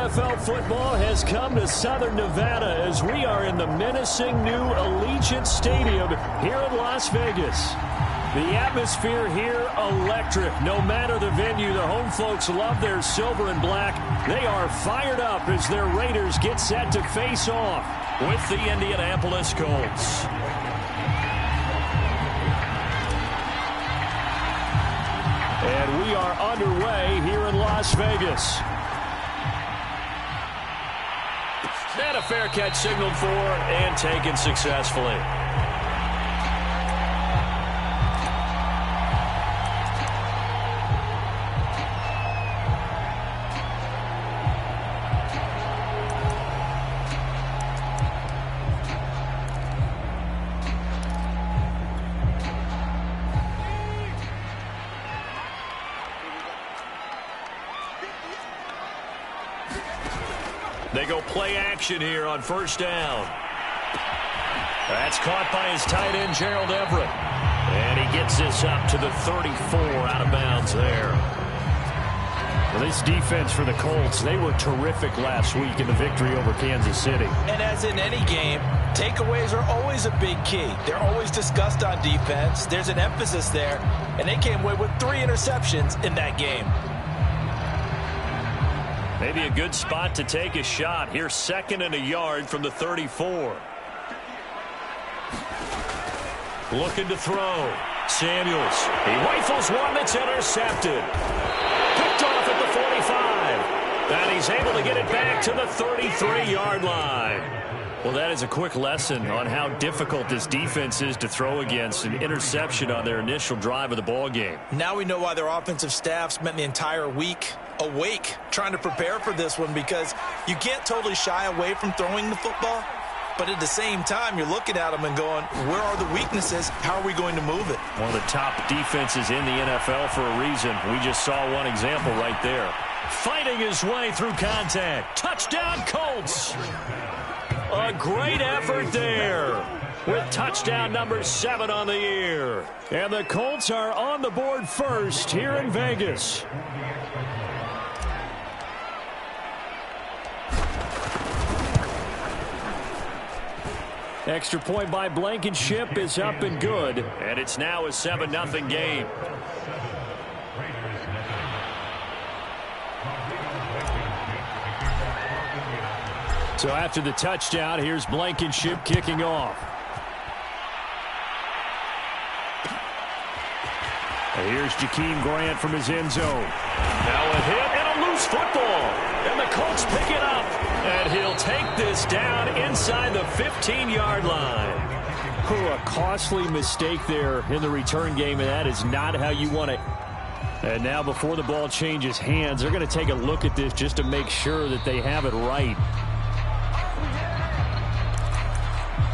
NFL football has come to Southern Nevada as we are in the menacing new Allegiant Stadium here in Las Vegas. The atmosphere here, electric. No matter the venue, the home folks love their silver and black. They are fired up as their Raiders get set to face off with the Indianapolis Colts. And we are underway here in Las Vegas. And a fair catch signaled for and taken successfully. They go play action here on first down. That's caught by his tight end, Gerald Everett. And he gets this up to the 34 out of bounds there. Well, this defense for the Colts, they were terrific last week in the victory over Kansas City. And as in any game, takeaways are always a big key. They're always discussed on defense. There's an emphasis there. And they came away with 3 interceptions in that game. Maybe a good spot to take a shot. Here's 2nd and a yard from the 34. Looking to throw. Samuels. He rifles one that's intercepted. Picked off at the 45. And he's able to get it back to the 33-yard line. Well, that is a quick lesson on how difficult this defense is to throw against. An interception on their initial drive of the ball game. Now we know why their offensive staff spent the entire week awake trying to prepare for this one, because you can't totally shy away from throwing the football, but at the same time you're looking at them and going, where are the weaknesses? How are we going to move it? One of the top defenses in the NFL for a reason. We just saw one example right there. Fighting his way through contact. Touchdown Colts. A great effort there with touchdown number 7 on the year. And the Colts are on the board first here in Vegas. Extra point by Blankenship is up and good. And it's now a 7-0 game. So after the touchdown, here's Blankenship kicking off. And here's Jakeem Grant from his end zone. Now a hit and a loose football. And the Colts pick it up. And he'll take this down inside the 15-yard line. A costly mistake there in the return game, and that is not how you want it. And now before the ball changes hands, they're going to take a look at this just to make sure that they have it right.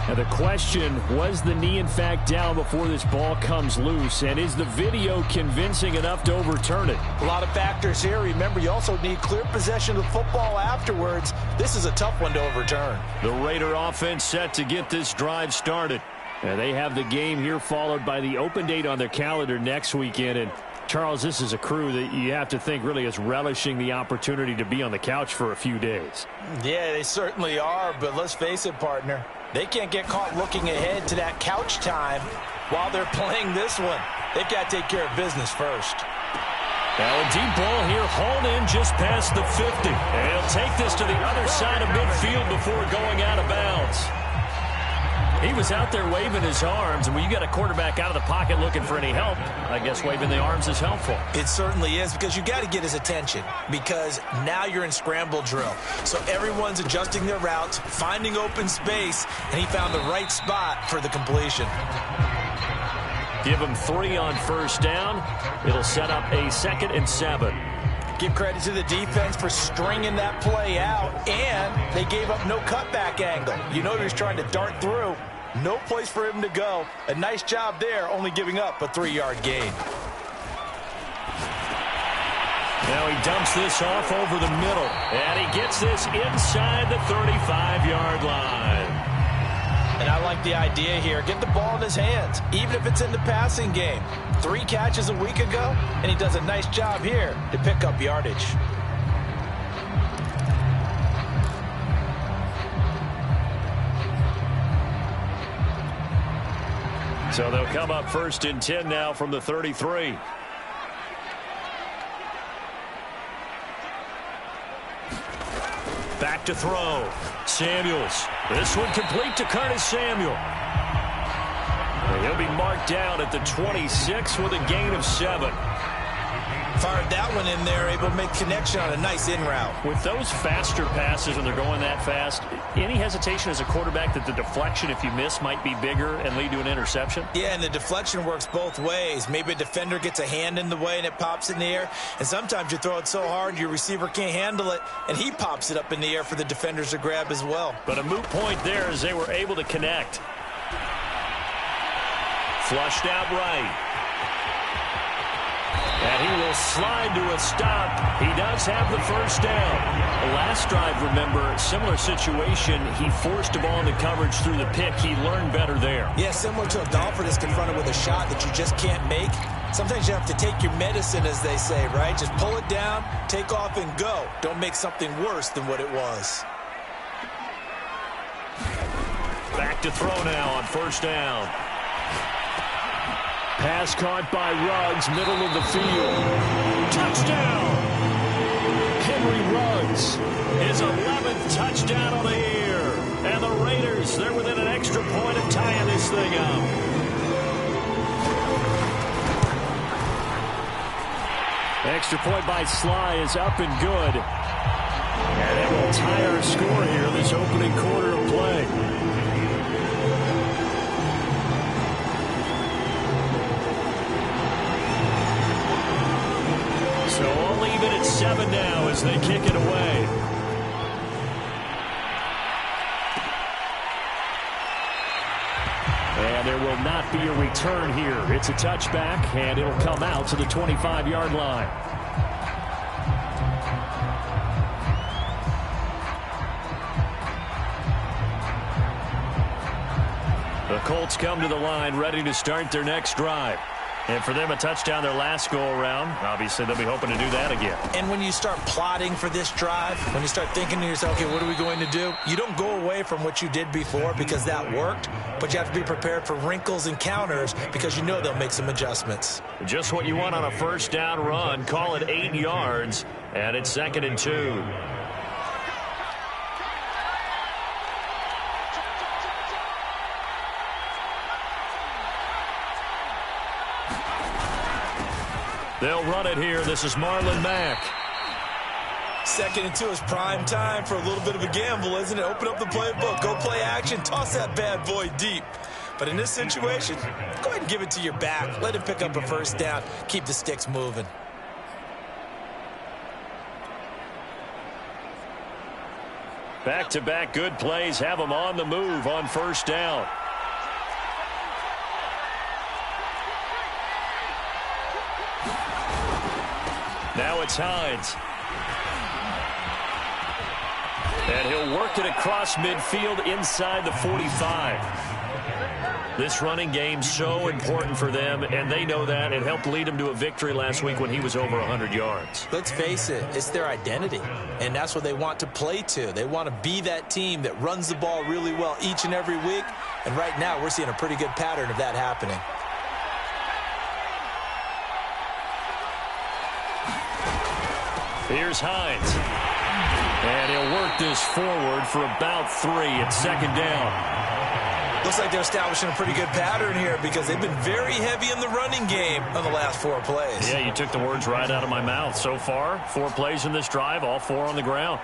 Now the question, was the knee in fact down before this ball comes loose? And is the video convincing enough to overturn it? A lot of factors here. Remember, you also need clear possession of the football afterwards. This is a tough one to overturn. The Raider offense set to get this drive started. And they have the game here followed by the open date on their calendar next weekend. And Charles, this is a crew that you have to think really is relishing the opportunity to be on the couch for a few days. Yeah, they certainly are. But let's face it, partner. They can't get caught looking ahead to that couch time while they're playing this one. They've got to take care of business first. Now a deep ball here, hauled in just past the 50. And he'll take this to the other side of midfield before going out of bounds. He was out there waving his arms, and when you got a quarterback out of the pocket looking for any help, I guess waving the arms is helpful. It certainly is, because you got to get his attention, because now you're in scramble drill. So everyone's adjusting their routes, finding open space, and he found the right spot for the completion. Give him 3 on first down. It'll set up a 2nd and 7. Give credit to the defense for stringing that play out, and they gave up no cutback angle. You know he was trying to dart through. No place for him to go. A nice job there, only giving up a 3-yard gain. Now he dumps this off over the middle, and he gets this inside the 35-yard line. And I like the idea here. Get the ball in his hands, even if it's in the passing game. 3 catches a week ago, and he does a nice job here to pick up yardage. So they'll come up 1st and 10 now from the 33. Back to throw. Samuels. This one complete to Curtis Samuel. And he'll be marked down at the 26 with a gain of 7. Fired that one in there, able to make connection on a nice in route. With those faster passes when they're going that fast, any hesitation as a quarterback that the deflection, if you miss, might be bigger and lead to an interception? Yeah, and the deflection works both ways. Maybe a defender gets a hand in the way and it pops in the air. And sometimes you throw it so hard your receiver can't handle it, and he pops it up in the air for the defenders to grab as well. But a moot point there as they were able to connect. Flushed out right. And he will slide to a stop. He does have the first down. The last drive, remember, similar situation. He forced a ball into coverage through the pick. He learned better there. Yeah, similar to a golfer that's confronted with a shot that you just can't make. Sometimes you have to take your medicine, as they say, right? Just pull it down, take off, and go. Don't make something worse than what it was. Back to throw now on 1st down. Pass caught by Ruggs, middle of the field. Touchdown! Henry Ruggs, his 11th touchdown on the year. And the Raiders, they're within an extra point of tying this thing up. Extra point by Sly is up and good. And it will tie our score here this opening quarter of play. So all even at 7 now as they kick it away. And there will not be a return here. It's a touchback, and it'll come out to the 25-yard line. The Colts come to the line ready to start their next drive. And for them, a touchdown their last go-around. Obviously, they'll be hoping to do that again. And when you start plotting for this drive, when you start thinking to yourself, okay, what are we going to do? You don't go away from what you did before because that worked, but you have to be prepared for wrinkles and counters because you know they'll make some adjustments. Just what you want on a 1st down run. Call it 8 yards, and it's 2nd and 2. They'll run it here. This is Marlon Mack. 2nd and 2 is prime time for a little bit of a gamble, isn't it? Open up the playbook, go play action, toss that bad boy deep. But in this situation, go ahead and give it to your back. Let him pick up a 1st down. Keep the sticks moving. Back-to-back good plays have them on the move on 1st down. Now it's Hines. And he'll work it across midfield inside the 45. This running game's so important for them, and they know that. It helped lead them to a victory last week when he was over 100 yards. Let's face it, it's their identity, and that's what they want to play to. They want to be that team that runs the ball really well each and every week, and right now we're seeing a pretty good pattern of that happening. Here's Hines. And he'll work this forward for about 3 at 2nd down. Looks like they're establishing a pretty good pattern here because they've been very heavy in the running game on the last 4 plays. Yeah, you took the words right out of my mouth. So far, 4 plays in this drive, all 4 on the ground.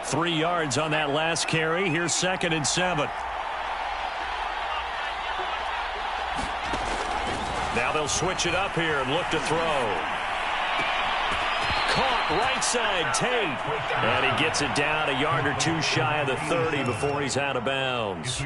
Three yards on that last carry. Here's 2nd and 7. Now they'll switch it up here and look to throw. Caught right side, Tate. And he gets it down a yard or 2 shy of the 30 before he's out of bounds.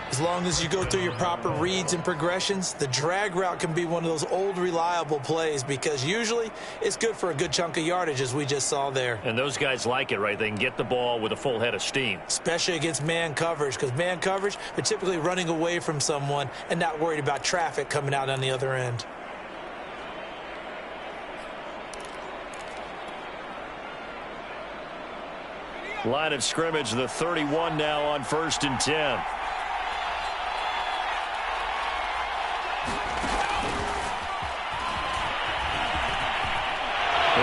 As long as you go through your proper reads and progressions, the drag route can be one of those old reliable plays because usually it's good for a good chunk of yardage as we just saw there. And those guys like it, right? They can get the ball with a full head of steam. Especially against man coverage because man coverage, they're typically running away from someone and not worried about traffic coming out on the other end. Line of scrimmage, the 31 now on 1st and 10.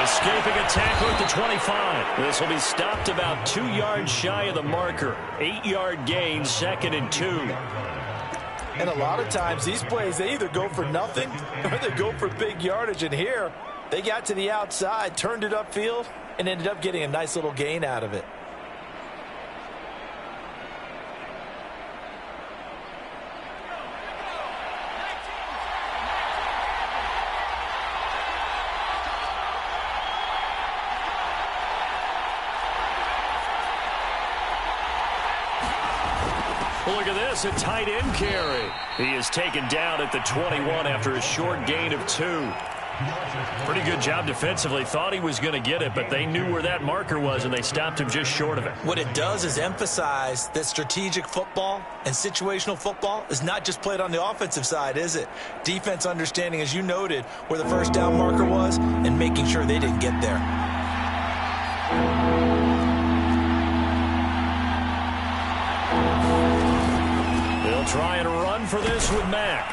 Escaping a tackle at the 25. This will be stopped about 2 yards shy of the marker. 8-yard gain, 2nd and 2. And a lot of times these plays, they either go for nothing or they go for big yardage. And here, they got to the outside, turned it upfield, and ended up getting a nice little gain out of it. Look at this, a tight end carry. He is taken down at the 21 after a short gain of 2. Pretty good job defensively. Thought he was going to get it, but they knew where that marker was, and they stopped him just short of it. What it does is emphasize that strategic football and situational football is not just played on the offensive side, is it? Defense understanding, as you noted, where the first down marker was and making sure they didn't get there. Try and run for this with Mack.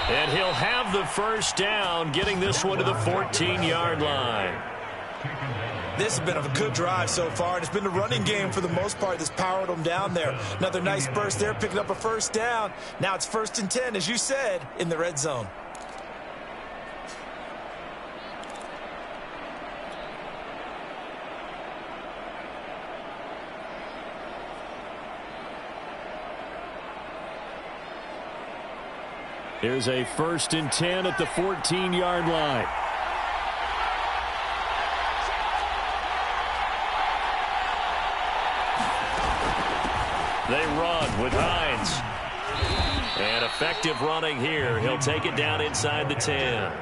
And he'll have the first down, getting this one to the 14-yard line. This has been a good drive so far, and it's been the running game for the most part that's powered them down there. Another nice burst there, picking up a first down. Now it's 1st and 10, as you said, in the red zone. Here's a 1st and 10 at the 14-yard line. They run with Hines. And effective running here. He'll take it down inside the 10.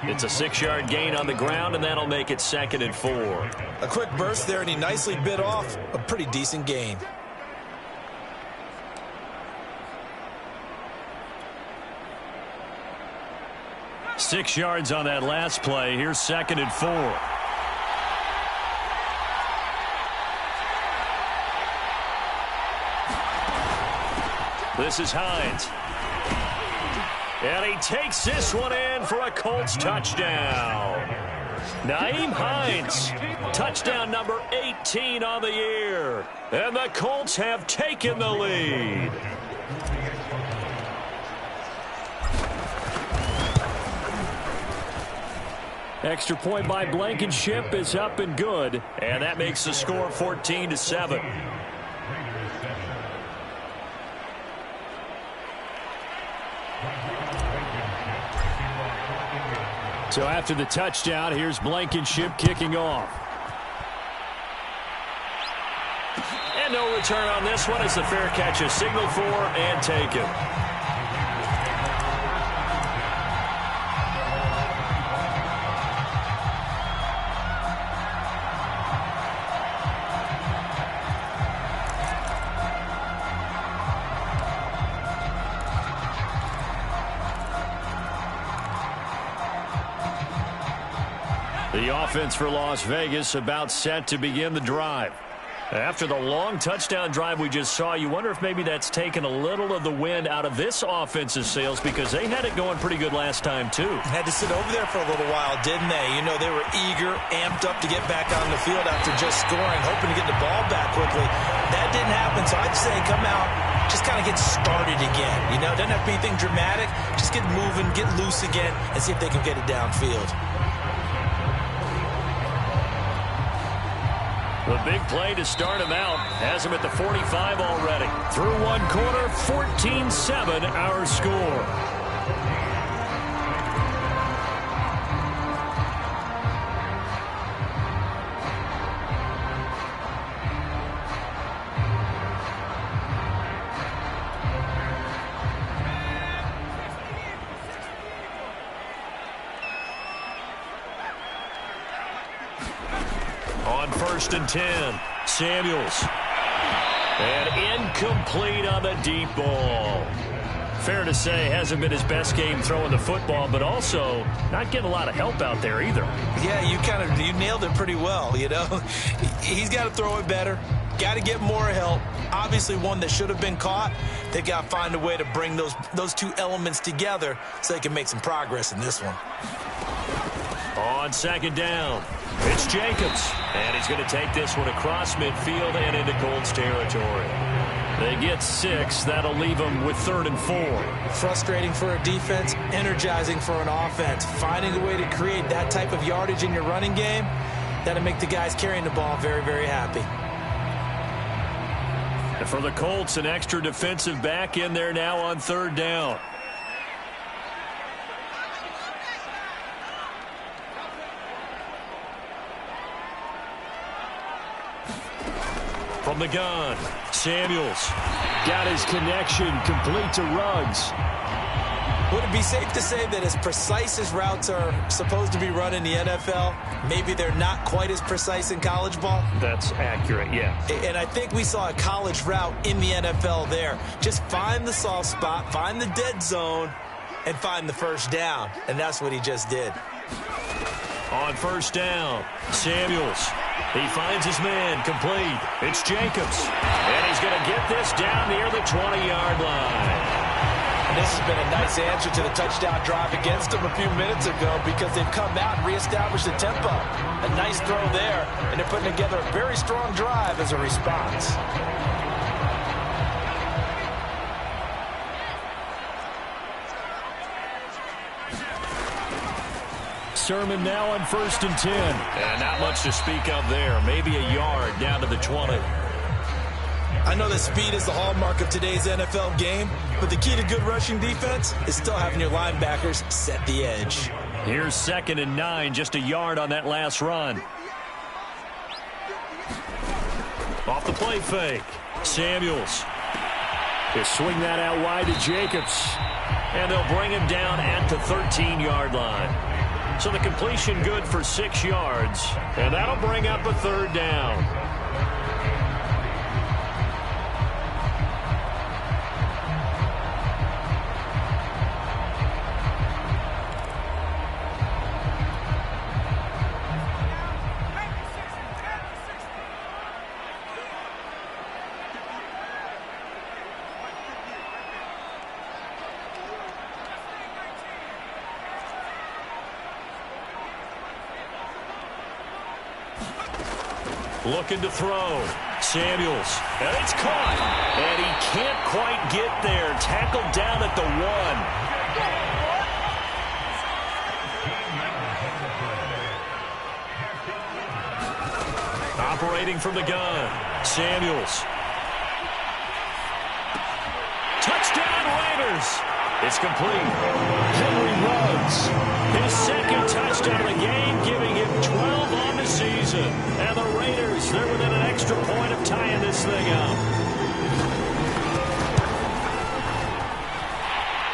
It's a 6-yard gain on the ground, and that'll make it 2nd and 4. A quick burst there, and he nicely bit off a pretty decent gain. Six yards on that last play. Here's 2nd and 4. This is Hines. And he takes this one in for a Colts touchdown. Nyheim Hines, touchdown number 18 on the year. And the Colts have taken the lead. Extra point by Blankenship is up and good. And that makes the score 14-7. So after the touchdown, here's Blankenship kicking off. And no return on this one as the fair catch is signaled for and taken. The offense for Las Vegas about set to begin the drive. After the long touchdown drive we just saw, you wonder if maybe that's taken a little of the wind out of this offense's sails because they had it going pretty good last time, too. Had to sit over there for a little while, didn't they? You know, they were eager, amped up to get back on the field after just scoring, hoping to get the ball back quickly. That didn't happen, so I'd say come out, just kind of get started again. You know, it doesn't have to be anything dramatic. Just get moving, get loose again, and see if they can get it downfield. The big play to start him out has him at the 45 already. Through one quarter, 14-7 our score. On 1st and 10, Samuels. And incomplete on the deep ball. fair to say, hasn't been his best game throwing the football, but also not getting a lot of help out there either. Yeah, you nailed it pretty well, you know. He's got to throw it better. Got to get more help. Obviously one that should have been caught. They got to find a way to bring those two elements together so they can make some progress in this one. On second down, it's Jacobs. And he's going to take this one across midfield and into Colts territory. They get 6. That'll leave them with 3rd and 4. Frustrating for a defense, energizing for an offense. Finding a way to create that type of yardage in your running game, that'll make the guys carrying the ball very, very happy. And for the Colts, an extra defensive back in there now on 3rd down. From the gun, Samuels got his connection complete to Ruggs. Would it be safe to say that as precise as routes are supposed to be run in the NFL, maybe they're not quite as precise in college ball? That's accurate, yeah. And I think we saw a college route in the NFL there. Just find the soft spot, find the dead zone, and find the first down. And that's what he just did. On first down, Samuels. He finds his man complete. It's Jacobs. And he's going to get this down near the 20-yard line. And this has been a nice answer to the touchdown drive against them a few minutes ago because they've come out and reestablished the tempo. A nice throw there, and they're putting together a very strong drive as a response. Sermon now on 1st and 10. And not much to speak of there. Maybe a yard down to the 20. I know that speed is the hallmark of today's NFL game, but the key to good rushing defense is still having your linebackers set the edge. Here's 2nd and 9, just a yard on that last run. Off the play fake, Samuels. They swing that out wide to Jacobs. And they'll bring him down at the 13-yard line. So the completion good for 6 yards. And that'll bring up a 3rd down. Looking to throw. Samuels. And it's caught. And he can't quite get there. Tackled down at the 1. Operating from the gun. Samuels. Touchdown Raiders. It's complete. Henry Ruggs. His 2nd touchdown of the game, giving him 12 on the season. And the Raiders, they're within an extra point of tying this thing up.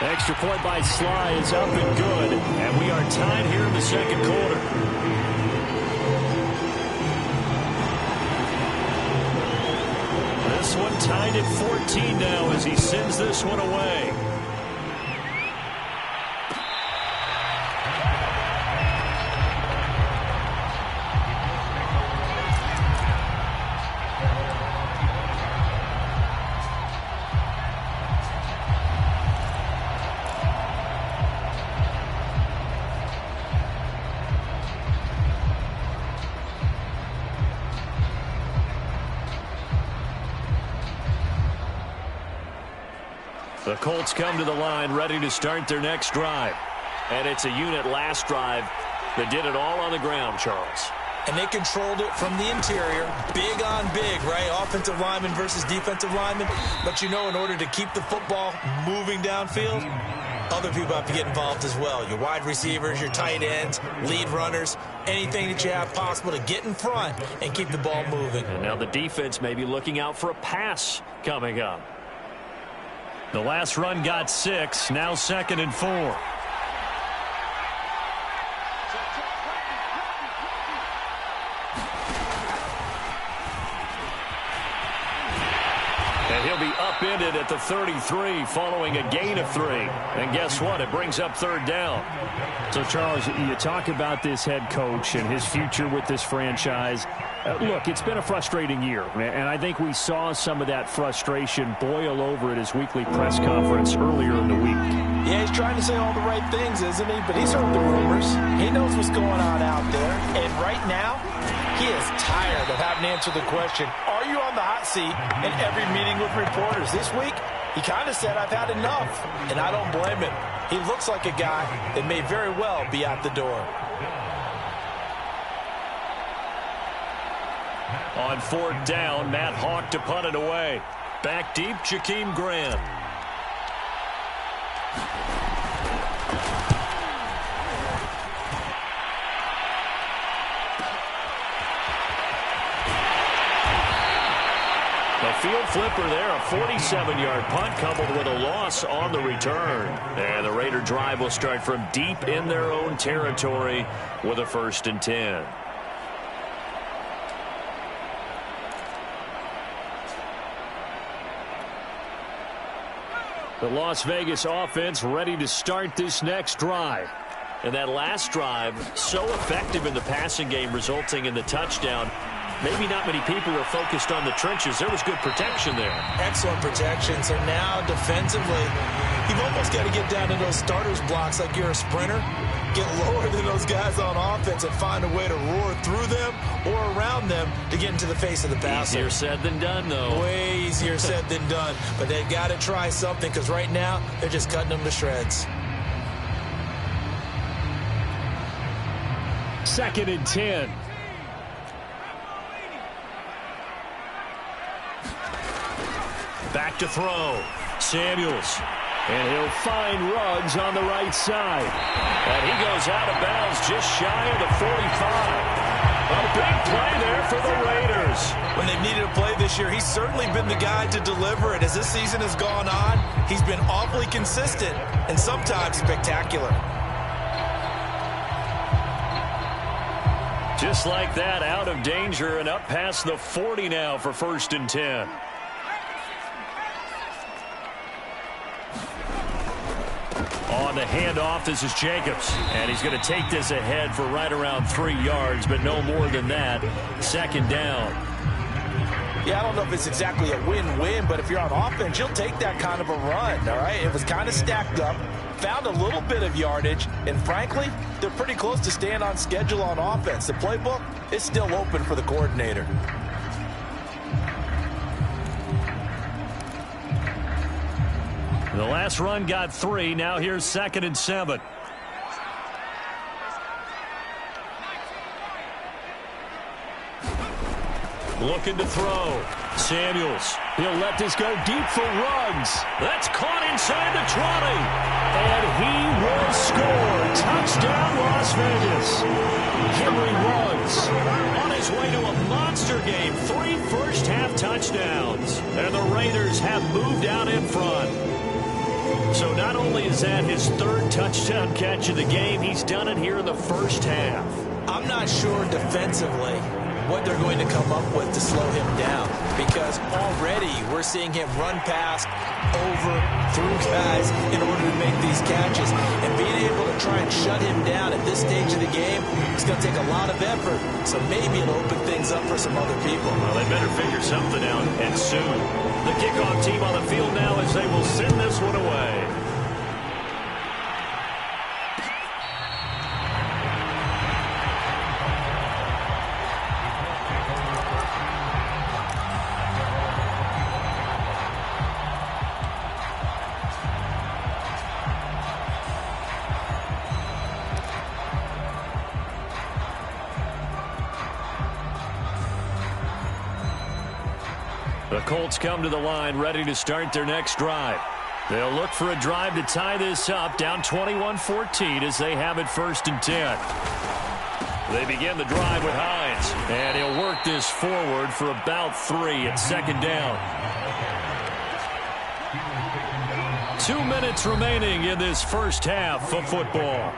Extra point by Sly is up and good. And we are tied here in the 2nd quarter. This one tied at 14 now as he sends this one away. The Colts come to the line ready to start their next drive. And it's a unit last drive that did it all on the ground, Charles. And they controlled it from the interior. Big on big, right? Offensive lineman versus defensive lineman. But you know, in order to keep the football moving downfield, other people have to get involved as well. Your wide receivers, your tight ends, lead runners, anything that you have possible to get in front and keep the ball moving. And now the defense may be looking out for a pass coming up. The last run got 6, now 2nd and 4. And he'll be up ended at the 33 following a gain of 3. And guess what? It brings up third down. So, Charles, you talk about this head coach and his future with this franchise. Look, it's been a frustrating year, and I think we saw some of that frustration boil over at his weekly press conference earlier in the week. Yeah, he's trying to say all the right things, isn't he? But he's heard the rumors. He knows what's going on out there. And right now, he is tired of having to answer the question, are you on the hot seat in every meeting with reporters? This week, he kind of said, I've had enough. And I don't blame him. He looks like a guy that may very well be out the door. On fourth down, Matt Hawk to punt it away. Back deep, Jakeem Grant. A field flipper there, a 47-yard punt coupled with a loss on the return. And the Raider drive will start from deep in their own territory with a 1st and 10. The Las Vegas offense ready to start this next drive. And that last drive, so effective in the passing game, resulting in the touchdown. Maybe not many people were focused on the trenches. There was good protection there. Excellent protection. So now defensively, you've almost got to get down to those starters blocks like you're a sprinter. Get lower than those guys on offense and find a way to roar through them or around them to get into the face of the passer. Easier said than done, though. Way easier said than done. But they've got to try something because right now they're just cutting them to shreds. 2nd and 10. Back to throw. Samuels. And he'll find Ruggs on the right side. And he goes out of bounds just shy of the 45. A big play there for the Raiders. When they've needed a play this year, he's certainly been the guy to deliver it. As this season has gone on, he's been awfully consistent and sometimes spectacular. Just like that, out of danger and up past the 40 now for 1st and 10. On the handoff, this is Jacobs. And he's going to take this ahead for right around 3 yards, but no more than that. 2nd down. Yeah, I don't know if it's exactly a win-win, but if you're on offense, you'll take that kind of a run, all right? It was kind of stacked up, found a little bit of yardage, and frankly, they're pretty close to staying on schedule on offense. The playbook is still open for the coordinator. The last run got 3. Now here's 2nd and 7. Looking to throw. Samuels. He'll let this go deep for Ruggs. That's caught inside the 20. And he will score. Touchdown, Las Vegas. Henry Ruggs. On his way to a monster game. 3 first-half touchdowns. And the Raiders have moved out in front. So not only is that his 3rd touchdown catch of the game, he's done it here in the first half. I'm not sure defensively what they're going to come up with to slow him down, because already we're seeing him run past, over, through guys in order to make these catches. And being able to try and shut him down at this stage of the game is going to take a lot of effort. So maybe it'll open things up for some other people. Well, they better figure something out, and soon. The kickoff team on the field now as they will send this one away. The Colts come to the line ready to start their next drive. They'll look for a drive to tie this up, down 21-14 as they have it 1st and 10. They begin the drive with Hines, and he'll work this forward for about 3 at 2nd down. 2 minutes remaining in this first half of football.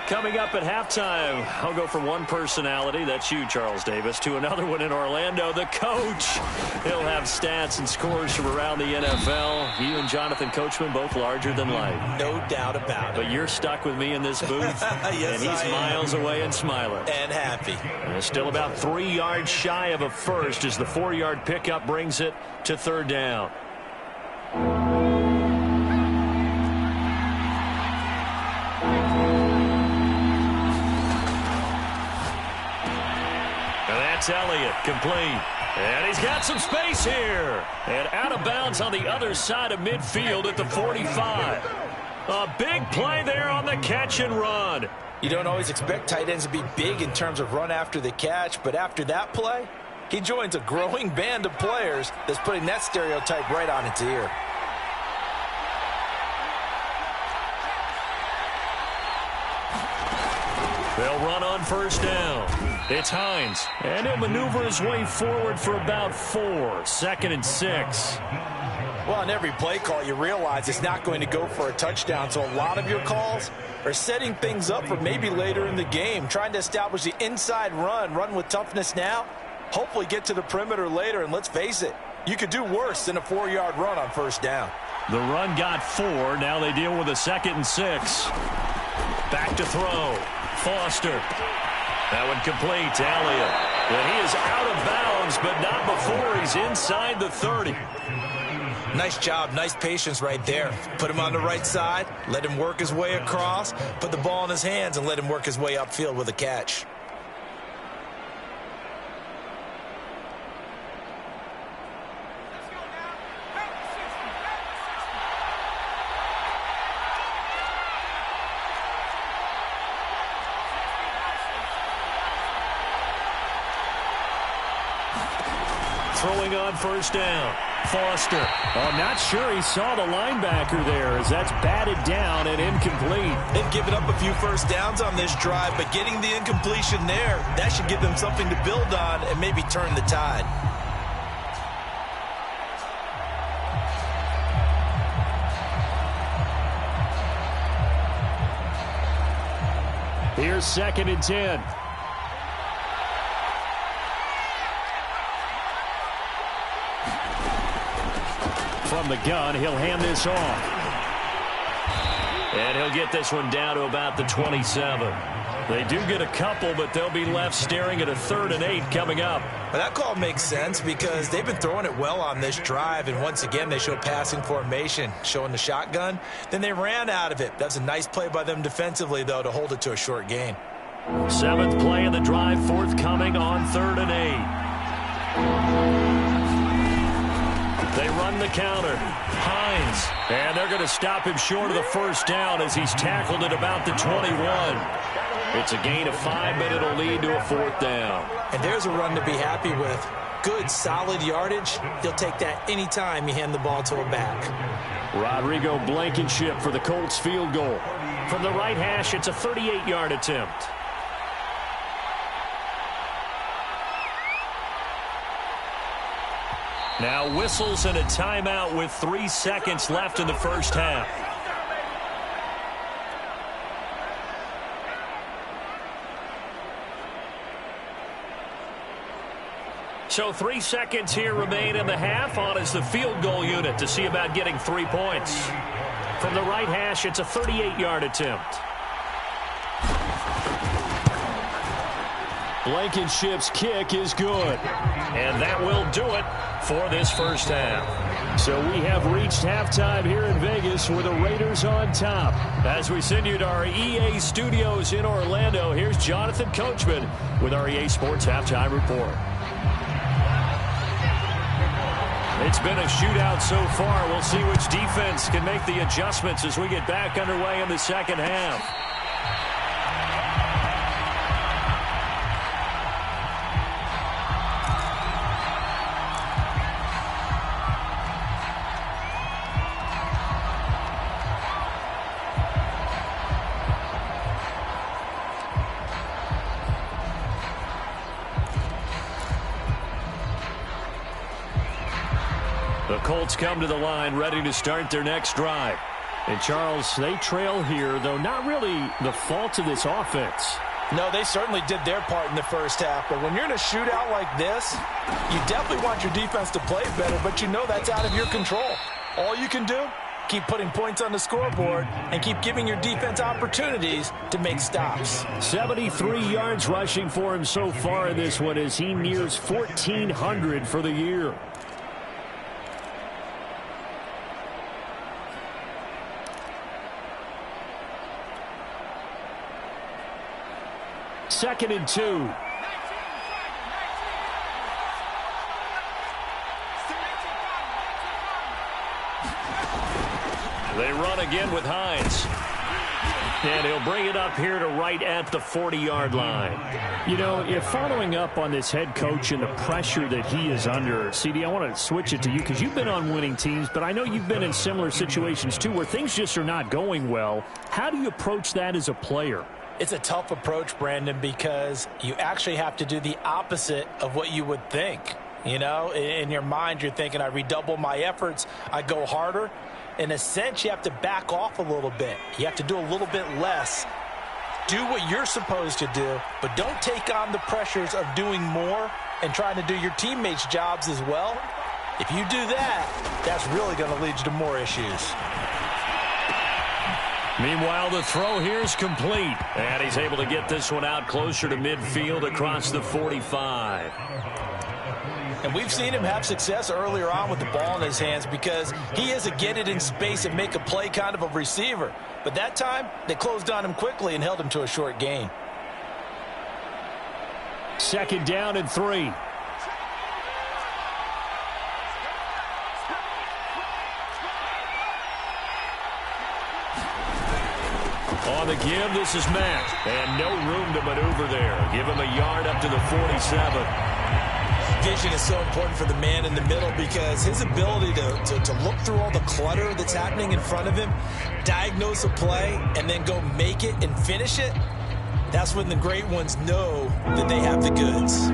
Coming up at halftime, I'll go from one personality, that's you, Charles Davis, to another one in Orlando, the coach. He'll have stats and scores from around the NFL. You and Jonathan Coachman both larger than life. No doubt about it. But you're stuck with me in this booth, yes, and he's miles away and smiling. And happy. And still about 3 yards shy of a first as the 4-yard pickup brings it to third down. That's Elliott, complete. And he's got some space here. And out of bounds on the other side of midfield at the 45. A big play there on the catch and run. You don't always expect tight ends to be big in terms of run after the catch, but after that play, he joins a growing band of players that's putting that stereotype right on its ear. They'll run on first down. It's Hines, and he'll maneuver his way forward for about 4. 2nd and 6. Well, on every play call, you realize it's not going to go for a touchdown, so a lot of your calls are setting things up for maybe later in the game, trying to establish the inside run with toughness now, hopefully get to the perimeter later, and let's face it, you could do worse than a 4-yard run on first down. The run got 4. Now they deal with a 2nd and 6. Back to throw. Foster. That one complete to Elliott. And he is out of bounds, but not before he's inside the 30. Nice job, nice patience right there. Put him on the right side, let him work his way across, put the ball in his hands, and let him work his way upfield with a catch. Throwing on first down. Foster. I'm not sure he saw the linebacker there as that's batted down and incomplete. They've given up a few first downs on this drive, but getting the incompletion there, that should give them something to build on and maybe turn the tide. Here's 2nd and 10. From the gun, he'll hand this off. And he'll get this one down to about the 27. They do get a couple, but they'll be left staring at a 3rd and 8 coming up. Well, that call makes sense because they've been throwing it well on this drive, and once again they show passing formation, showing the shotgun. Then they ran out of it. That's a nice play by them defensively, though, to hold it to a short gain. 7th play of the drive forthcoming on 3rd and 8. They run the counter. Hines. And they're going to stop him short of the first down as he's tackled at about the 21. It's a gain of 5, but it'll lead to a 4th down. And there's a run to be happy with. Good, solid yardage. He'll take that anytime you hand the ball to a back. Rodrigo Blankenship for the Colts field goal. From the right hash, it's a 38-yard attempt. Now whistles and a timeout with 3 seconds left in the first half. So 3 seconds here remain in the half. On is the field goal unit to see about getting 3 points. From the right hash, it's a 38-yard attempt. Blankenship's kick is good. And that will do it for this first half. So we have reached halftime here in Vegas with the Raiders on top. As we send you to our EA studios in Orlando, here's Jonathan Coachman with our EA Sports Halftime Report. It's been a shootout so far. We'll see which defense can make the adjustments as we get back underway in the second half. The Colts come to the line ready to start their next drive. And, Charles, they trail here, though not really the fault of this offense. No, they certainly did their part in the first half. But when you're in a shootout like this, you definitely want your defense to play better, but you know that's out of your control. All you can do, keep putting points on the scoreboard and keep giving your defense opportunities to make stops. 73 yards rushing for him so far in this one as he nears 1,400 for the year. Second and 2. They run again with Hines. And he'll bring it up here to right at the 40-yard line. You know, if following up on this head coach and the pressure that he is under, CD, I want to switch it to you because you've been on winning teams, but I know you've been in similar situations too where things just are not going well. How do you approach that as a player? It's a tough approach, Brandon, because you actually have to do the opposite of what you would think. You know, in your mind, you're thinking, I redouble my efforts, I go harder. In a sense, you have to back off a little bit. You have to do a little bit less. Do what you're supposed to do, but don't take on the pressures of doing more and trying to do your teammates' jobs as well. If you do that, that's really going to lead you to more issues. Meanwhile, the throw here is complete. And he's able to get this one out closer to midfield across the 45. And we've seen him have success earlier on with the ball in his hands because he is a get it in space and make a play kind of a receiver. But that time, they closed on him quickly and held him to a short gain. Second down and 3. On the give, this is Matt. And no room to maneuver there. Give him a yard up to the 47. Vision is so important for the man in the middle because his ability to look through all the clutter that's happening in front of him, diagnose a play, and then go make it and finish it, that's when the great ones know that they have the goods.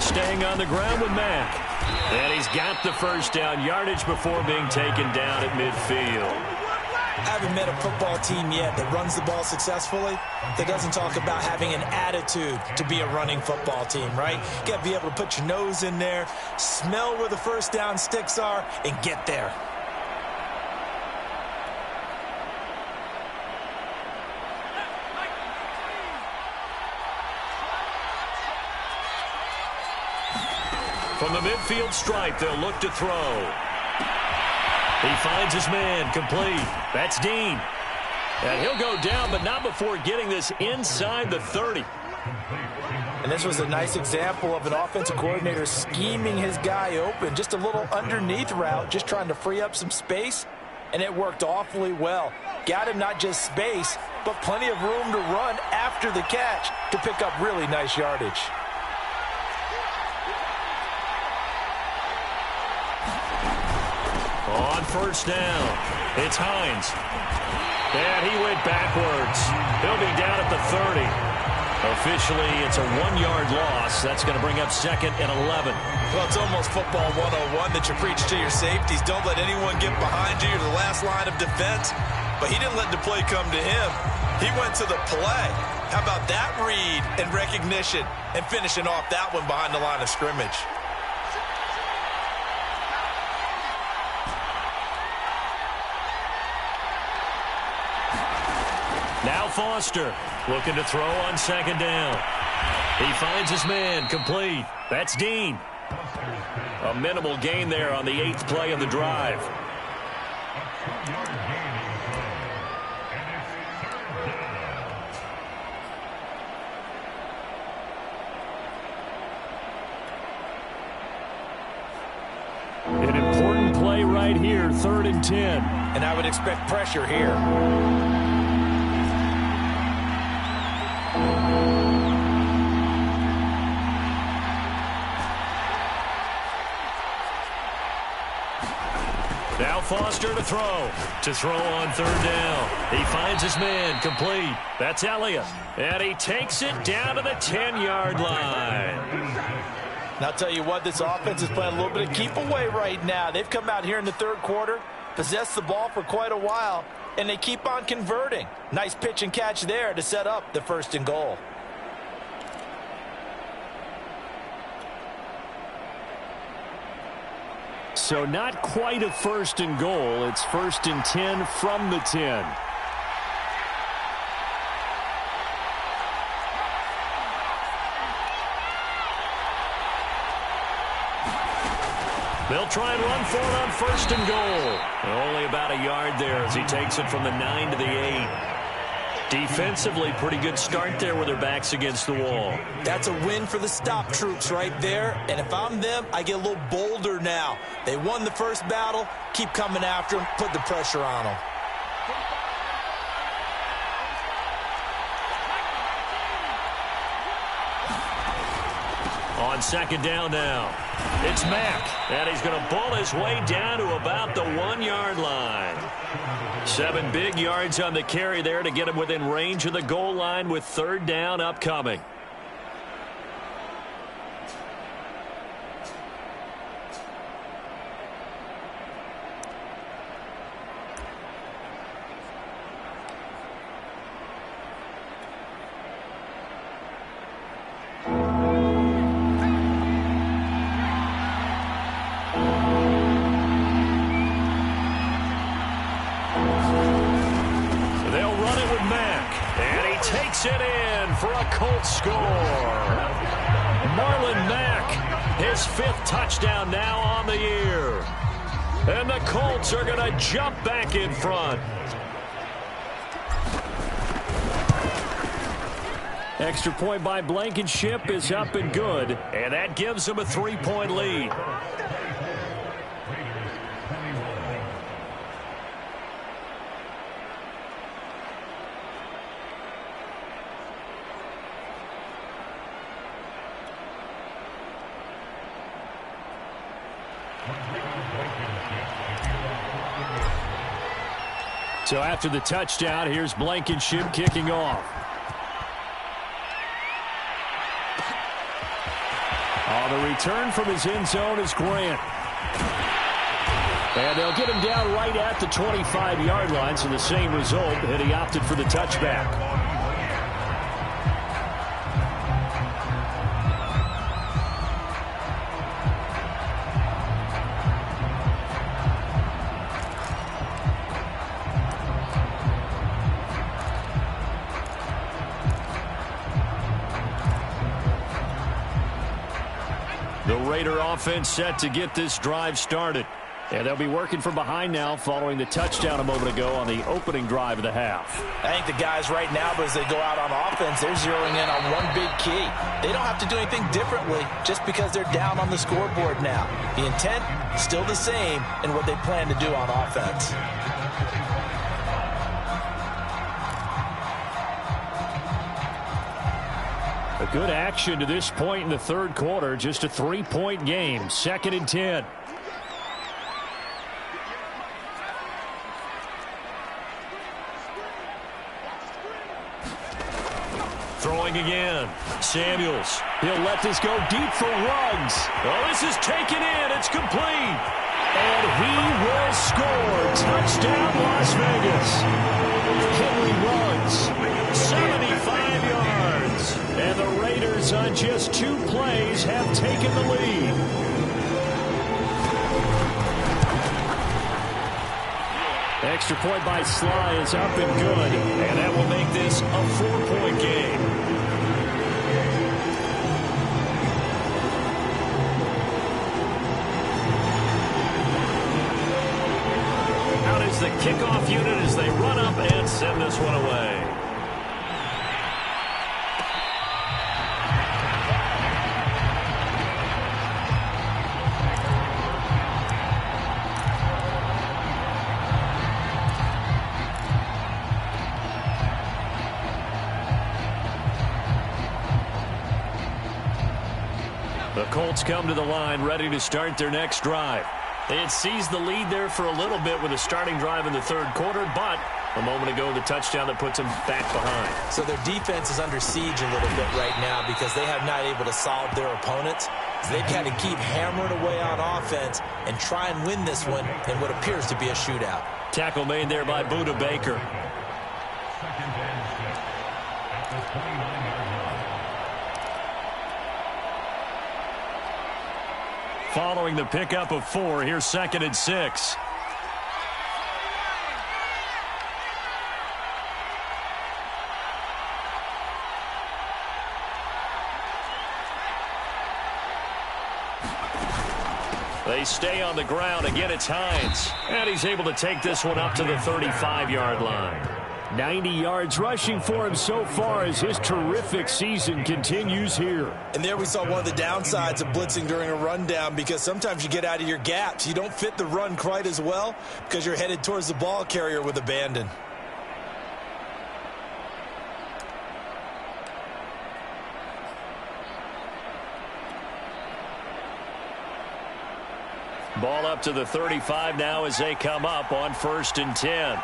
Staying on the ground with Mack. And he's got the first down yardage before being taken down at midfield. I haven't met a football team yet that runs the ball successfully that doesn't talk about having an attitude to be a running football team, right? You got to be able to put your nose in there, smell where the first down sticks are, and get there. From the midfield stripe, they'll look to throw. He finds his man, complete. That's Dean. And he'll go down, but not before getting this inside the 30. And this was a nice example of an offensive coordinator scheming his guy open. Just a little underneath route, just trying to free up some space, and it worked awfully well. Got him not just space, but plenty of room to run after the catch to pick up really nice yardage. On first down, it's Hines. And he went backwards. He'll be down at the 30. Officially, it's a 1-yard loss. That's going to bring up second and 11. Well, it's almost football 101 that you preach to your safeties. Don't let anyone get behind you. You're the last line of defense. But he didn't let the play come to him. He went to the play. How about that read and recognition and finishing off that one behind the line of scrimmage? Now Foster looking to throw on second down. He finds his man, complete. That's Dean. A minimal gain there on the 8th play of the drive. An important play right here, 3rd and 10. And I would expect pressure here. Now Foster Hollister to throw. To throw on third down. He finds his man complete. That's Elliott. And he takes it down to the 10-yard line. And I'll tell you what, this offense is playing a little bit of keep away right now. They've come out here in the third quarter, possessed the ball for quite a while, and they keep on converting. Nice pitch and catch there to set up the 1st and goal. So not quite a 1st and goal. It's 1st and 10 from the 10. They'll try and run for it on 1st and goal. Only about a yard there as he takes it from the 9 to the 8. Defensively, pretty good start there with their backs against the wall. That's a win for the stop troops right there. And if I'm them, I get a little bolder now. They won the first battle. Keep coming after them. Put the pressure on them. On 2nd down now, it's Mack, and he's going to bull his way down to about the 1-yard line. 7 big yards on the carry there to get him within range of the goal line with 3rd down upcoming. It in for a Colts score. Marlon Mack, his 5th touchdown now on the year. And the Colts are going to jump back in front. Extra point by Blankenship is up and good. And that gives them a 3-point lead. So after the touchdown, here's Blankenship kicking off. On the return from his end zone is Grant. And they'll get him down right at the 25-yard line, so the same result, and he opted for the touchback. The Raider offense set to get this drive started. And they'll be working from behind now following the touchdown a moment ago on the opening drive of the half. I think the guys right now, as they go out on offense, they're zeroing in on one big key. They don't have to do anything differently just because they're down on the scoreboard now. The intent, still the same in what they plan to do on offense. A good action to this point in the third quarter. Just a 3-point game. 2nd and 10. Throwing again. Samuels. He'll let this go deep for Ruggs. Oh, this is taken in. It's complete. And he will score. Touchdown, Las Vegas. Henry Ruggs. 75 yards. And the Raiders on just 2 plays have taken the lead. Extra point by Sly is up and good. And that will make this a 4-point game. Out is the kickoff unit as they run up and send this one away. The Colts come to the line ready to start their next drive. They had seized the lead there for a little bit with a starting drive in the third quarter, but a moment ago, the touchdown that puts them back behind. So their defense is under siege a little bit right now because they have not able to solve their opponents. So they've had to keep hammering away on offense and try and win this one in what appears to be a shootout. Tackle made there by Buda Baker. Following the pickup of 4, here's 2nd and 6. They stay on the ground. Again, it's Hines. And he's able to take this one up to the 35-yard line. 90 yards rushing for him so far as his terrific season continues here. And there we saw one of the downsides of blitzing during a rundown because sometimes you get out of your gaps. You don't fit the run quite as well because you're headed towards the ball carrier with abandon. Ball up to the 35 now as they come up on 1st and 10.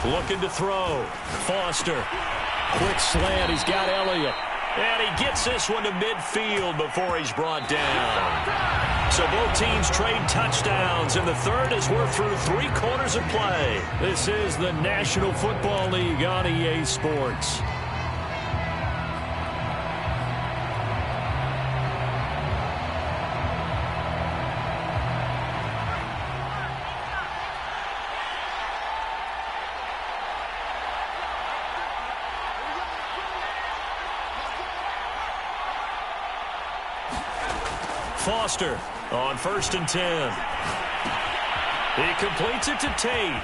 Looking to throw. Foster. Quick slant. He's got Elliott. And he gets this one to midfield before he's brought down. So both teams trade touchdowns, and the third as we're through 3 quarters of play. This is the National Football League on EA Sports. Foster on 1st and 10. He completes it to Tate.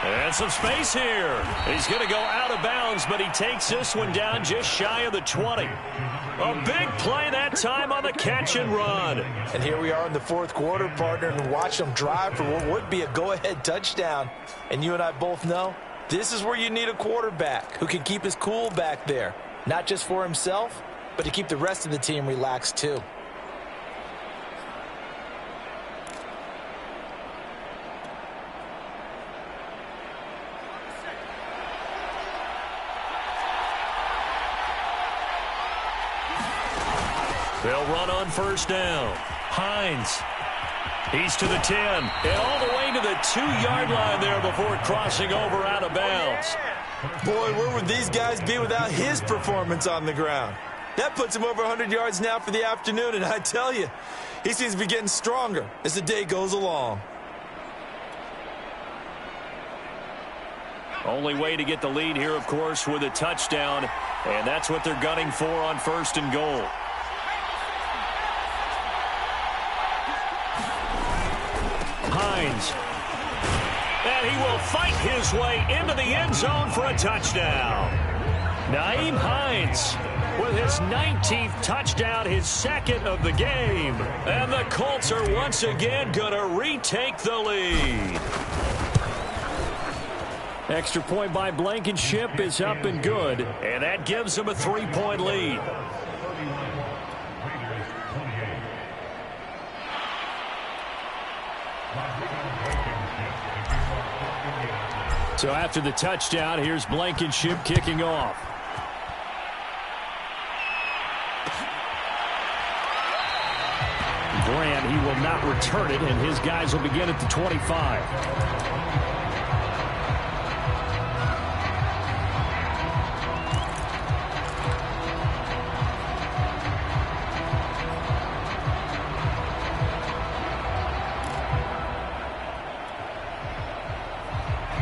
And some space here. He's going to go out of bounds, but he takes this one down just shy of the 20. A big play that time on the catch and run. And here we are in the 4th quarter, partner, and watch them drive for what would be a go-ahead touchdown. And you and I both know this is where you need a quarterback who can keep his cool back there. Not just for himself, but to keep the rest of the team relaxed too. They'll run on 1st down. Hines. He's to the 10. And all the way to the 2-yard line there before crossing over out of bounds. Boy, where would these guys be without his performance on the ground? That puts him over 100 yards now for the afternoon, and I tell you, he seems to be getting stronger as the day goes along. Only way to get the lead here, of course, with a touchdown, and that's what they're gunning for on 1st and goal. Hines. And he will fight his way into the end zone for a touchdown. Nyheim Hines with his 19th touchdown, his 2nd of the game. And the Colts are once again going to retake the lead. Extra point by Blankenship is up and good. And that gives them a 3-point lead. So after the touchdown, here's Blankenship kicking off. Grant, he will not return it, and his guys will begin at the 25.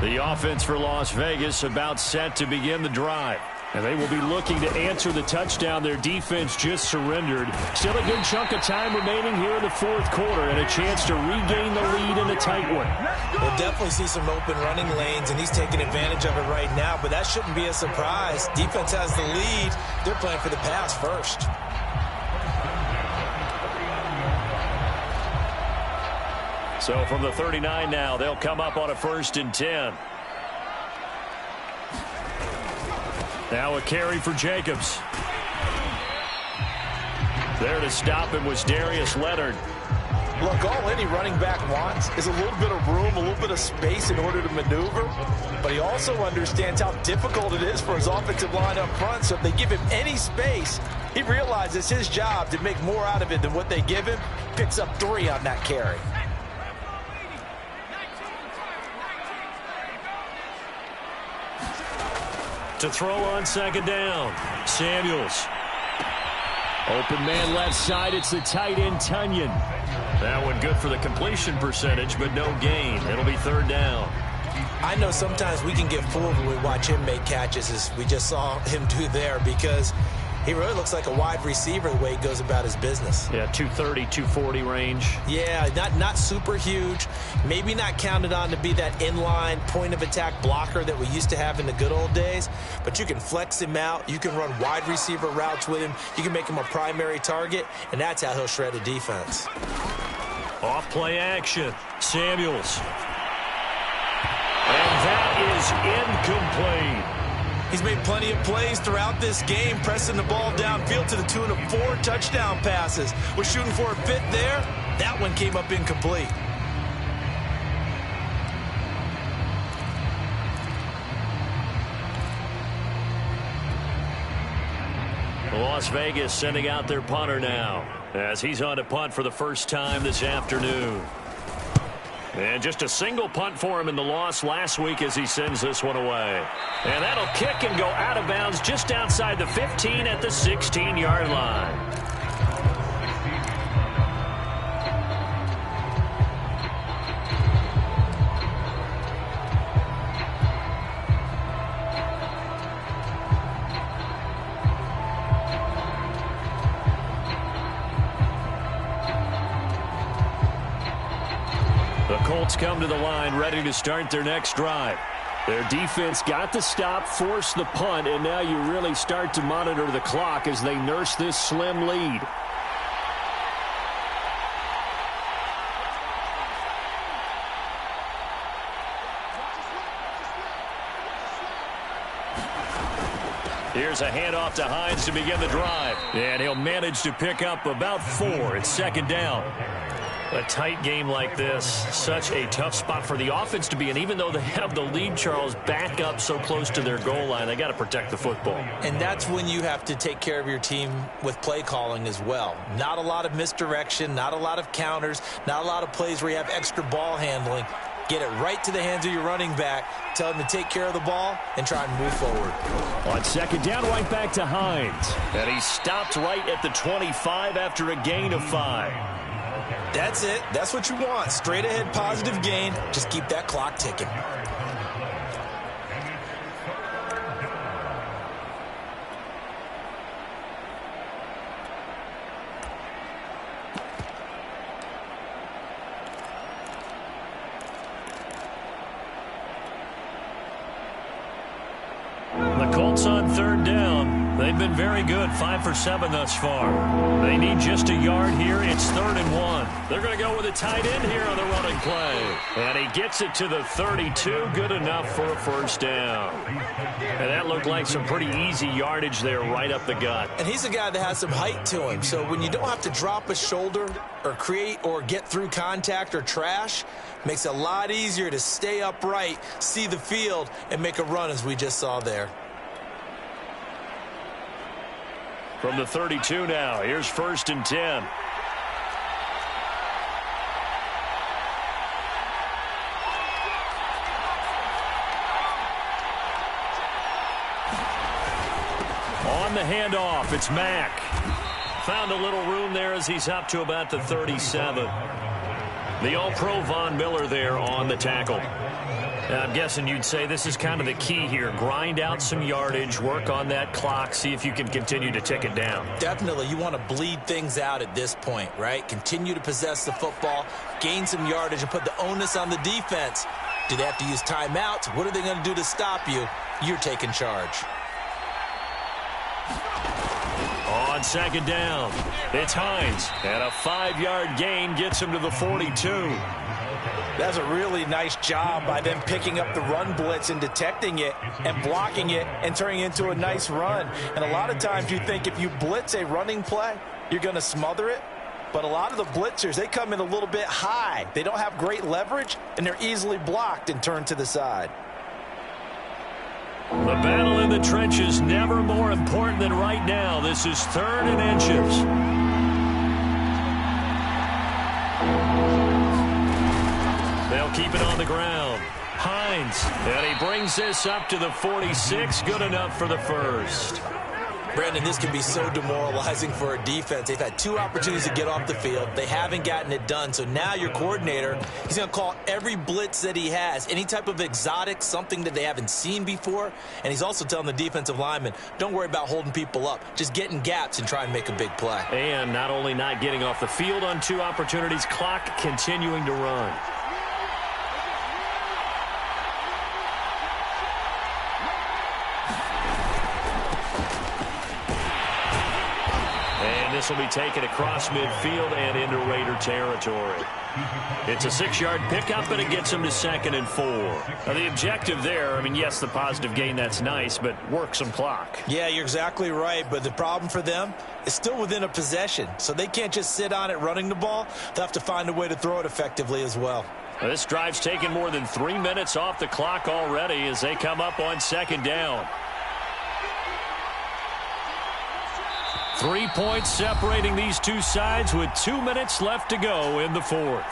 The offense for Las Vegas about set to begin the drive. And they will be looking to answer the touchdown their defense just surrendered. Still a good chunk of time remaining here in the 4th quarter and a chance to regain the lead in a tight one. We'll definitely see some open running lanes, and he's taking advantage of it right now, but that shouldn't be a surprise. Defense has the lead. They're playing for the pass first. So from the 39 now, they'll come up on a 1st and 10. Now a carry for Jacobs. There to stop him was Darius Leonard. Look, all any running back wants is a little bit of room, a little bit of space in order to maneuver. But he also understands how difficult it is for his offensive line up front. So if they give him any space, he realizes his job to make more out of it than what they give him. Picks up 3 on that carry. To throw on second down, Samuels. Open man left side, it's the tight end, Tunyon. That one good for the completion percentage, but no gain. It'll be third down. I know sometimes we can get fooled when we watch him make catches, as we just saw him do there, because he really looks like a wide receiver the way he goes about his business. Yeah, 230, 240 range. Yeah, not super huge. Maybe not counted on to be that inline point-of-attack blocker that we used to have in the good old days. But you can flex him out. You can run wide receiver routes with him. You can make him a primary target, and that's how he'll shred a defense. Off play action. Samuels. And that is incomplete. He's made plenty of plays throughout this game, pressing the ball downfield to the tune of 4 touchdown passes. Was shooting for a fit there. That one came up incomplete. Las Vegas sending out their punter now, as he's on to punt for the first time this afternoon. And just a single punt for him in the loss last week as he sends this one away. And that'll kick and go out of bounds just outside the 15 at the 16-yard line. Colts come to the line ready to start their next drive. Their defense got the stop, forced the punt, and now you really start to monitor the clock as they nurse this slim lead. Here's a handoff to Hines to begin the drive. And he'll manage to pick up about 4. It's second down. A tight game like this, such a tough spot for the offense to be in. Even though they have the lead, Charles, back up so close to their goal line, they got to protect the football. And that's when you have to take care of your team with play calling as well. Not a lot of misdirection, not a lot of counters, not a lot of plays where you have extra ball handling. Get it right to the hands of your running back, tell him to take care of the ball, and try and move forward. On second down, right back to Hines. And he stopped right at the 25 after a gain of 5. That's it. That's what you want. Straight ahead positive gain. Just keep that clock ticking. The Colts on third down. They've been very good, 5 for 7 thus far. They need just a yard here. It's 3rd and 1. They're going to go with a tight end here on the running play. And he gets it to the 32. Good enough for a first down. And that looked like some pretty easy yardage there right up the gut. And he's a guy that has some height to him. So when you don't have to drop a shoulder or create or get through contact or trash, makes it a lot easier to stay upright, see the field, and make a run as we just saw there. From the 32 now, here's 1st and 10. On the handoff, it's Mack. Found a little room there as he's up to about the 37. The All-Pro Von Miller there on the tackle. I'm guessing you'd say this is kind of the key here. Grind out some yardage, work on that clock, see if you can continue to tick it down. Definitely. You want to bleed things out at this point, right? Continue to possess the football, gain some yardage, and put the onus on the defense. Do they have to use timeouts? What are they going to do to stop you? You're taking charge. On second down, it's Hines. And a 5-yard gain gets him to the 42. That's a really nice job by them picking up the run blitz and detecting it and blocking it and turning it into a nice run. And a lot of times you think if you blitz a running play, you're going to smother it. But a lot of the blitzers, they come in a little bit high. They don't have great leverage, and they're easily blocked and turned to the side. The battle in the trenches never more important than right now. This is 3rd and inches. They'll keep it on the ground. Hines, and he brings this up to the 46. Good enough for the first. Brandon, this can be so demoralizing for a defense. They've had 2 opportunities to get off the field. They haven't gotten it done. So now your coordinator, he's going to call every blitz that he has, any type of exotic, something that they haven't seen before. And he's also telling the defensive lineman, don't worry about holding people up. Just get in gaps and try and make a big play. And not only not getting off the field on 2 opportunities, clock continuing to run. This will be taken across midfield and into Raider territory. It's a 6-yard pickup, and it gets him to 2nd and 4. Now, the objective there, I mean, yes, the positive gain, that's nice, but work some clock. Yeah, you're exactly right, but the problem for them is still within a possession, so they can't just sit on it running the ball. They'll have to find a way to throw it effectively as well. Now, this drive's taken more than 3 minutes off the clock already as they come up on 2nd down. 3 points separating these 2 sides with 2 minutes left to go in the 4th.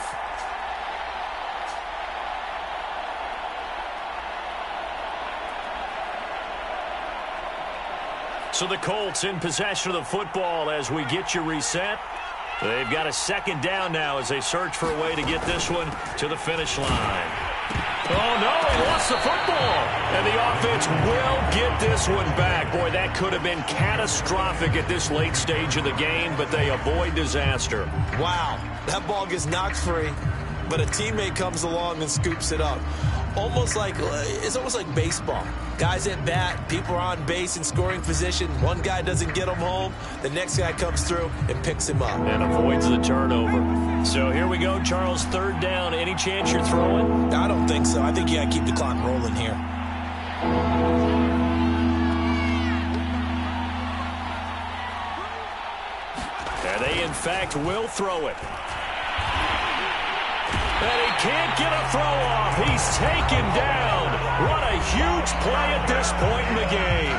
So the Colts in possession of the football as we get you reset. They've got a 2nd down now as they search for a way to get this one to the finish line. Oh, no, he lost the football. And the offense will get this one back. Boy, that could have been catastrophic at this late stage of the game, but they avoid disaster. Wow, that ball gets knocked free, but a teammate comes along and scoops it up. It's almost like baseball. Guys at bat, people are on base in scoring position. One guy doesn't get him home. The next guy comes through and picks him up. And avoids the turnover. So here we go, Charles, 3rd down. Any chance you're throwing? I don't think so. I think you got to keep the clock rolling here. And they, in fact, will throw it. And he can't get a throw off. He's taken down. What a huge play at this point in the game.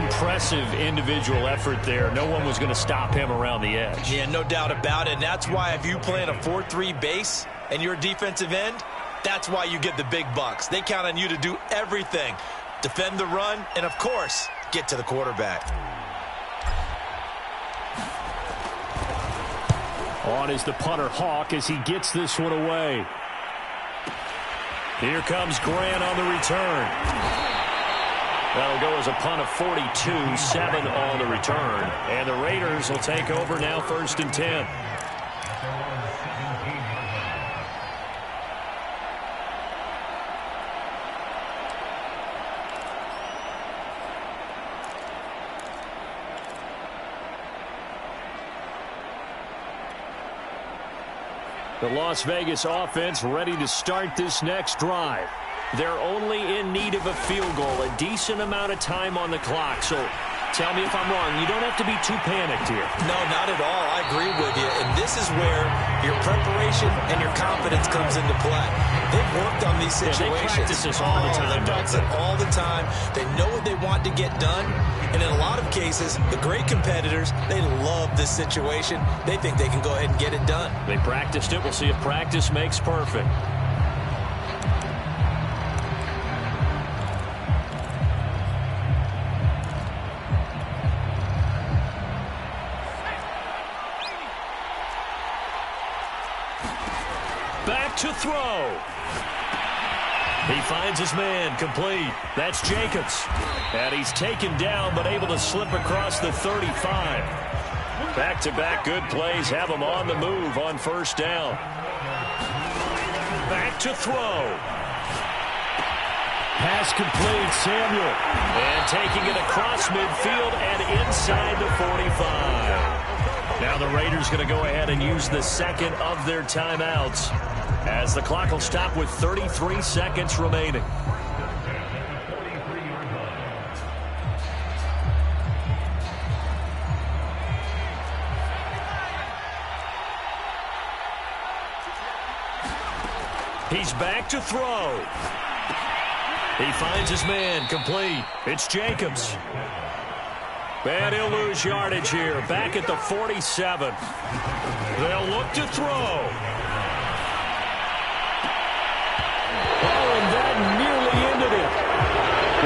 Impressive individual effort there. No one was going to stop him around the edge. Yeah, no doubt about it. And that's why if you play in a 4-3 base and you're a defensive end, that's why you get the big bucks. They count on you to do everything. Defend the run and, of course, get to the quarterback. On is the punter, Hawk, as he gets this one away. Here comes Grant on the return. That'll go as a punt of 42, 7 on the return. And the Raiders will take over now 1st and 10. The Las Vegas offense ready to start this next drive. They're only in need of a field goal, a decent amount of time on the clock. So tell me if I'm wrong. You don't have to be too panicked here. No, not at all. I agree with you. And this is where your preparation and your confidence comes into play. They've worked on these situations. They practice this all the time. They practice it all the time. They know what they want to get done. And in a lot of cases, the great competitors, they love this situation. They think they can go ahead and get it done. They practiced it. We'll see if practice makes perfect. Back to throw. He finds his man, complete. That's Jacobs. And he's taken down, but able to slip across the 35. Back-to-back good plays have him on the move on 1st down. Back to throw. Pass complete, Samuel. And taking it across midfield and inside the 45. Now the Raiders going to go ahead and use the 2nd of their timeouts. as the clock will stop with 33 seconds remaining. He's back to throw. He finds his man, complete. It's Jacobs. And he'll lose yardage here, back at the 47. They'll look to throw. Oh, and that nearly ended it.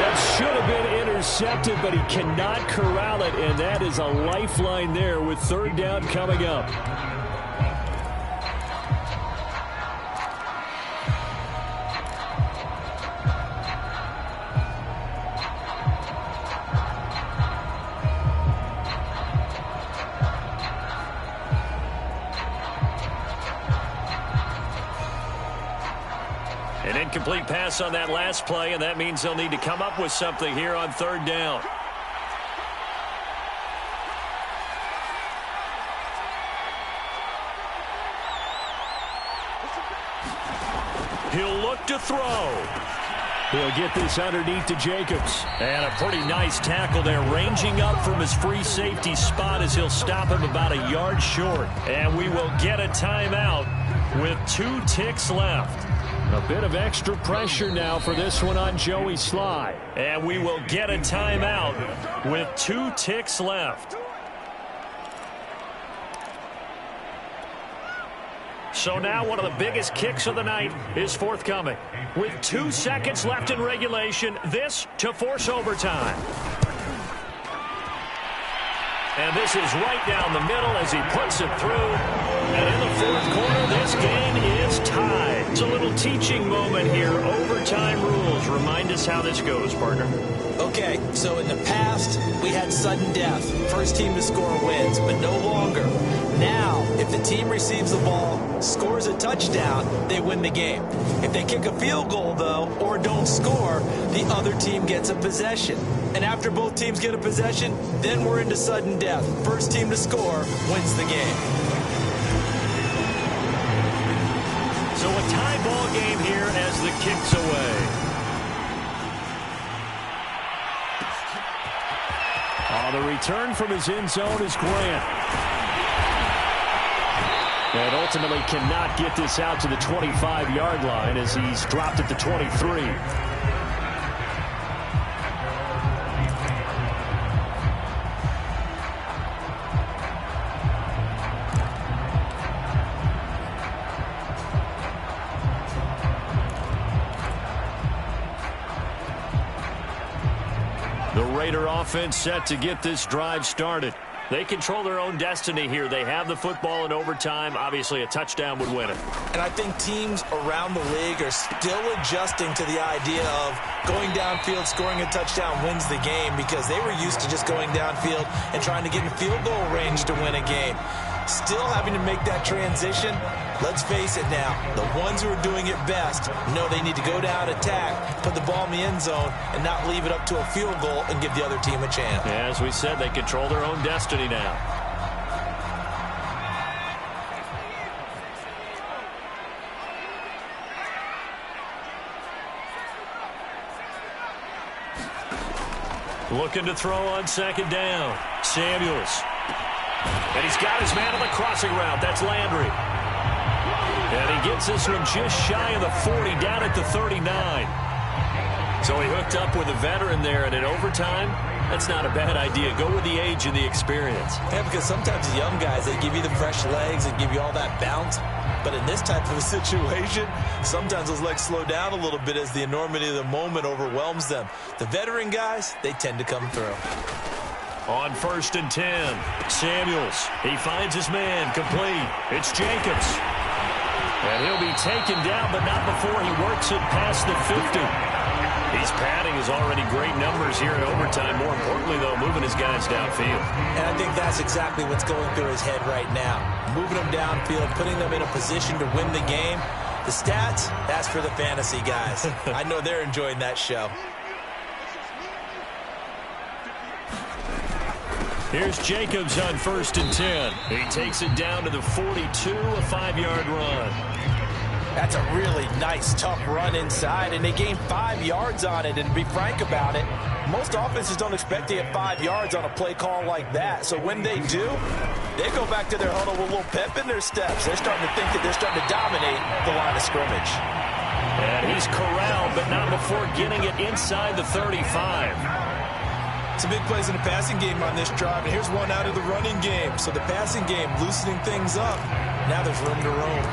That should have been intercepted, but he cannot corral it, and that is a lifeline there with third down coming up. An incomplete pass on that last play, and that means they'll need to come up with something here on third down. He'll look to throw. He'll get this underneath to Jacobs. And a pretty nice tackle there, ranging up from his free safety spot as he'll stop him about a yard short. And we will get a timeout with 2 ticks left. A bit of extra pressure now for this one on Joey Sly. And we will get a timeout with 2 ticks left. So now one of the biggest kicks of the night is forthcoming. With 2 seconds left in regulation, this to force overtime. And this is right down the middle as he puts it through. And in the fourth quarter, this game is tied. It's a little teaching moment here. Overtime rules. Remind us how this goes, partner. Okay, so in the past, we had sudden death. First team to score wins, but no longer. Now, if the team receives the ball, scores a touchdown, they win the game. If they kick a field goal, though, or don't score, the other team gets a possession. And after both teams get a possession, then we're into sudden death. First team to score wins the game. So a tie ball game here as the kick's away. The return from his end zone is Grant. And ultimately cannot get this out to the 25-yard line as he's dropped at the 23. Raider offense set to get this drive started. They control their own destiny here. They have the football in overtime. Obviously, a touchdown would win it. And I think teams around the league are still adjusting to the idea of going downfield, scoring a touchdown wins the game, because they were used to just going downfield and trying to get in field goal range to win a game. Still having to make that transition. Let's face it now, the ones who are doing it best know they need to go down, attack, put the ball in the end zone, and not leave it up to a field goal and give the other team a chance. Yeah, as we said, they control their own destiny now. Looking to throw on second down. Samuels. And he's got his man on the crossing route. That's Landry. And he gets this one just shy of the 40, down at the 39. So he hooked up with a veteran there, and in overtime, that's not a bad idea. Go with the age and the experience. Yeah, because sometimes the young guys, they give you the fresh legs and give you all that bounce. But in this type of a situation, sometimes those legs slow down a little bit as the enormity of the moment overwhelms them. The veteran guys, they tend to come through. On 1st and 10, Samuels. He finds his man, complete. It's Jacobs. And he'll be taken down, but not before he works it past the 50. He's padding his already great numbers here in overtime. More importantly, though, moving his guys downfield. And I think that's exactly what's going through his head right now. Moving them downfield, putting them in a position to win the game. The stats, that's for the fantasy guys. I know they're enjoying that show. Here's Jacobs on 1st and 10. He takes it down to the 42, a 5-yard run. That's a really nice, tough run inside, and they gained 5 yards on it. And to be frank about it, most offenses don't expect to get 5 yards on a play call like that. So when they do, they go back to their huddle with a little pep in their steps. They're starting to think that they're starting to dominate the line of scrimmage. And he's corralled, but not before getting it inside the 35. Some big plays in the passing game on this drive, and here's one out of the running game. So the passing game loosening things up. Now there's room to roam.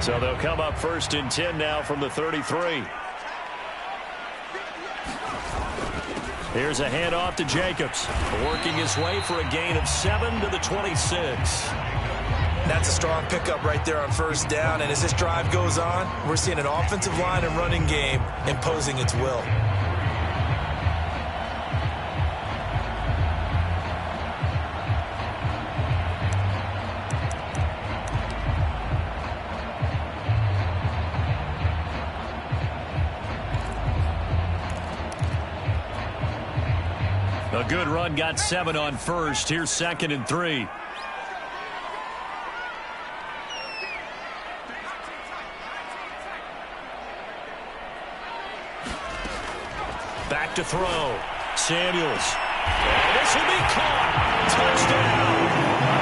So they'll come up 1st and 10 now from the 33. Here's a handoff to Jacobs, working his way for a gain of 7 to the 26. That's a strong pickup right there on 1st down, and as this drive goes on, we're seeing an offensive line and running game imposing its will. A good run, got 7 on 1st. Here's 2nd and 3. Back to throw. Samuels. And this will be caught. Touchdown.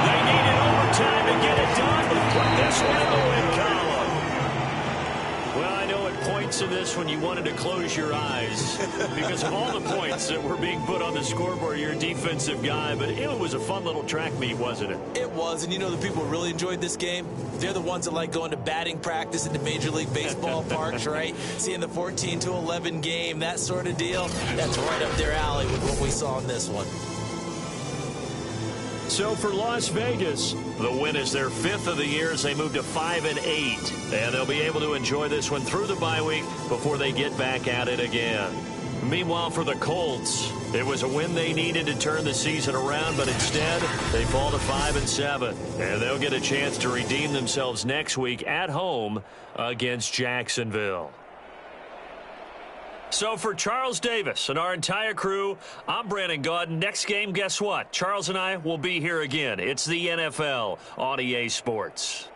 They needed overtime to get it done, but put this one in the win column. Well, I know at points in this when you wanted to close your eyes because of all the points that were being put on the scoreboard. You're a defensive guy, but it was a fun little track meet, wasn't it? It was, and you know the people who really enjoyed this game? They're the ones that like going to batting practice at the Major League Baseball parks, right? Seeing the 14-11 game, that sort of deal. That's right up their alley with what we saw in this one. So for Las Vegas, the win is their 5th of the year as they move to 5-8. And they'll be able to enjoy this one through the bye week before they get back at it again. Meanwhile, for the Colts, it was a win they needed to turn the season around, but instead they fall to 5-7. And they'll get a chance to redeem themselves next week at home against Jacksonville. So for Charles Davis and our entire crew, I'm Brandon Gaudin. Next game, guess what? Charles and I will be here again. It's the NFL on EA Sports.